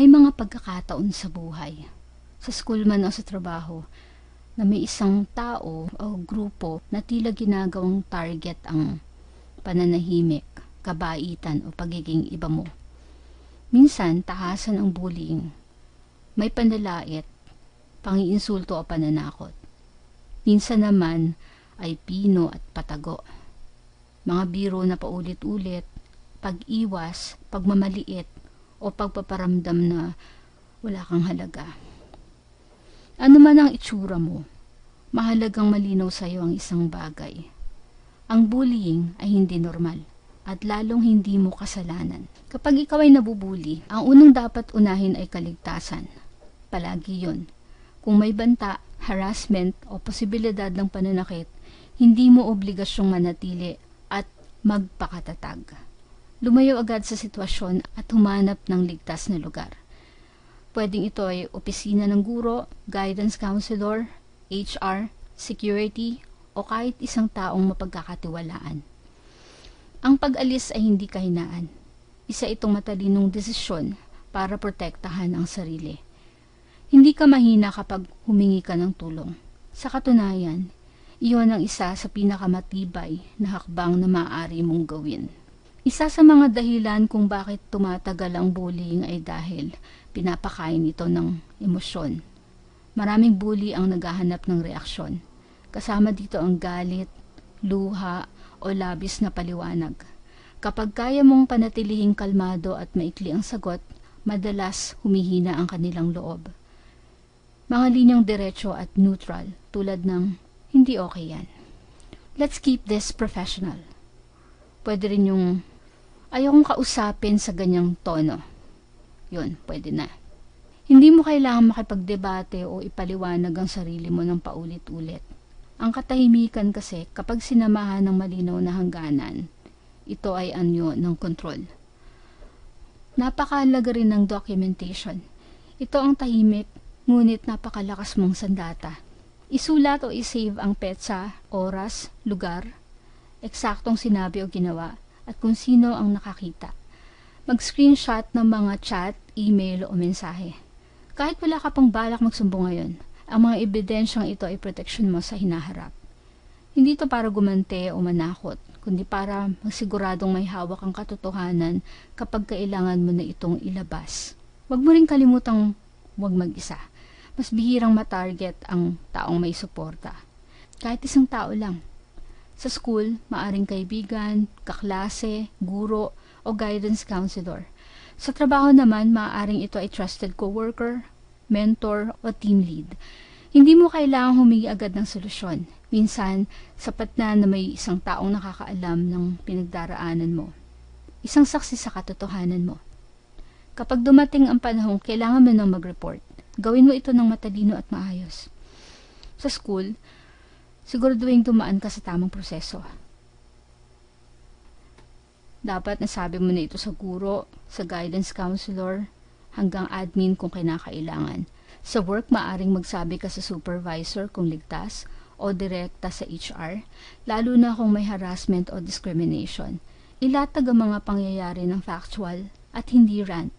May mga pagkakataon sa buhay, sa school man o sa trabaho, na may isang tao o grupo na tila ginagawang target ang pananahimik, kabaitan o pagiging iba mo. Minsan, tahasan ang bullying. May panlalait, pangiinsulto o pananakot. Minsan naman ay pino at patago. Mga biro na paulit-ulit, pag-iwas, pagmamaliit, o pagpaparamdam na wala kang halaga. Ano man ang itsura mo, mahalagang malinaw sa iyo ang isang bagay. Ang bullying ay hindi normal at lalong hindi mo kasalanan. Kapag ikaw ay nabubuli, ang unang dapat unahin ay kaligtasan. Palagi yun. Kung may banta, harassment o posibilidad ng pananakit, hindi mo obligasyong manatili at magpakatatag. Lumayo agad sa sitwasyon at humanap ng ligtas na lugar. Pwedeng ito ay opisina ng guro, guidance counselor, HR, security, o kahit isang taong mapagkakatiwalaan. Ang pag-alis ay hindi kahinaan. Isa itong matalinong desisyon para protektahan ang sarili. Hindi ka mahina kapag humingi ka ng tulong. Sa katunayan, iyon ang isa sa pinakamatibay na hakbang na maaari mong gawin. Isa sa mga dahilan kung bakit tumatagal ang bullying ay dahil pinapakain ito ng emosyon. Maraming bully ang naghahanap ng reaksyon. Kasama dito ang galit, luha o labis na paliwanag. Kapag kaya mong panatilihing kalmado at maikli ang sagot, madalas humihina ang kanilang loob. Mga linyang diretso at neutral tulad ng hindi okay yan. Let's keep this professional. Pwede rin yung ayokong kausapin sa ganyang tono. Yun, pwede na. Hindi mo kailangan makipagdebate o ipaliwanag ang sarili mo ng paulit-ulit. Ang katahimikan kasi kapag sinamahan ng malinaw na hangganan, ito ay anyo ng kontrol. Napakahalaga rin ng documentation. Ito ang tahimik, ngunit napakalakas mong sandata. Isulat o isave ang petsa, oras, lugar, eksaktong sinabi o ginawa, at kung sino ang nakakita. Mag-screenshot ng mga chat, email o mensahe. Kahit wala ka pang balak magsumbong ngayon, ang mga ebidensyang ito ay protection mo sa hinaharap. Hindi ito para gumante o manakot, kundi para magsiguradong may hawak ang katotohanan kapag kailangan mo na itong ilabas. Huwag mo rin kalimutang huwag mag-isa. Mas bihirang matarget ang taong may suporta. Kahit isang tao lang. Sa school, maaring kaibigan, kaklase, guro, o guidance counselor. Sa trabaho naman, maaaring ito ay trusted coworker, mentor, o team lead. Hindi mo kailangang humingi agad ng solusyon. Minsan, sapat na may isang taong nakakaalam ng pinagdaraanan mo. Isang saksi sa katotohanan mo. Kapag dumating ang panahong kailangan mo nang mag-report, gawin mo ito ng matalino at maayos. Sa school, siguraduhin dumaan ka sa tamang proseso. Dapat nasabi mo na ito sa guro, sa guidance counselor, hanggang admin kung kinakailangan. Sa work, maaring magsabi ka sa supervisor kung ligtas o direkta sa HR, lalo na kung may harassment o discrimination. Ilatag ang mga pangyayari ng factual at hindi rant,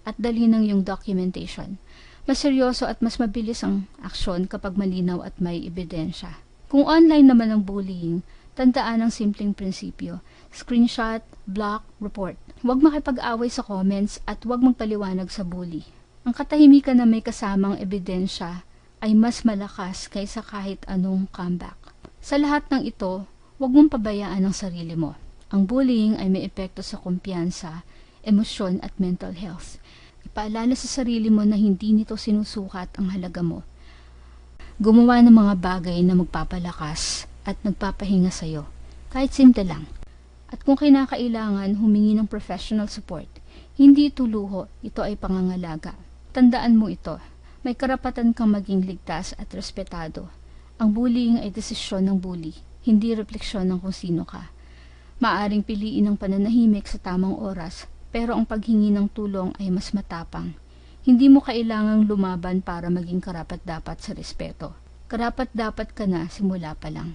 at dali ng yung documentation. Mas seryoso at mas mabilis ang aksyon kapag malinaw at may ebidensya. Kung online naman ang bullying, tandaan ang simpleng prinsipyo. Screenshot, block, report. Huwag makipag-away sa comments at huwag magpaliwanag sa bully. Ang katahimikan na may kasamang ebidensya ay mas malakas kaysa kahit anong comeback. Sa lahat ng ito, huwag mong pabayaan ang sarili mo. Ang bullying ay may epekto sa kumpiyansa, emosyon at mental health. Ipaalala sa sarili mo na hindi nito sinusukat ang halaga mo. Gumawa ng mga bagay na magpapalakas at nagpapahinga sa iyo, kahit simple lang. At kung kinakailangan humingi ng professional support, hindi ito luho, ito ay pangangalaga. Tandaan mo ito, may karapatan kang maging ligtas at respetado. Ang bullying ay desisyon ng bully, hindi refleksyon ng kung sino ka. Maaring piliin ang pananahimik sa tamang oras, pero ang paghingi ng tulong ay mas matapang. Hindi mo kailangang lumaban para maging karapat-dapat sa respeto. Karapat-dapat ka na simula pa lang.